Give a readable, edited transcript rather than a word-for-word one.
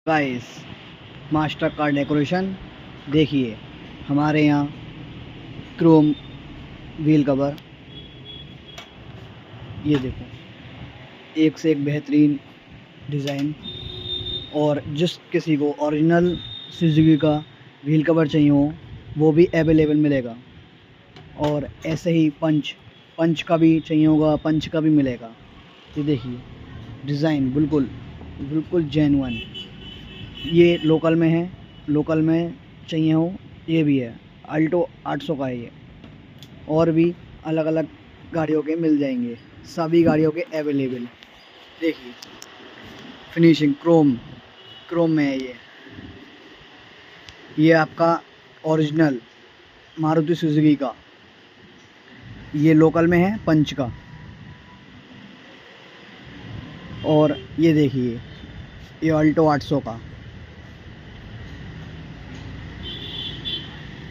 Guys, master का decoration देखिए। हमारे यहाँ क्रोम व्हील कवर, ये देखो, एक से एक बेहतरीन डिज़ाइन। और जिस किसी को ओरिजिनल सुजुकी का व्हील कवर चाहिए हो वो भी अवेलेबल मिलेगा। और ऐसे ही पंच का भी चाहिए होगा, पंच का भी मिलेगा। ये देखिए डिज़ाइन बिल्कुल बिल्कुल जेन्युइन। ये लोकल में है, लोकल में चाहिए हो ये भी है। अल्टो 800 का है ये। और भी अलग अलग गाड़ियों के मिल जाएंगे, सभी गाड़ियों के अवेलेबल। देखिए फिनिशिंग क्रोम में है ये आपका ओरिजिनल मारुति सुजुकी का। ये लोकल में है पंच का। और ये देखिए ये अल्टो 800 का।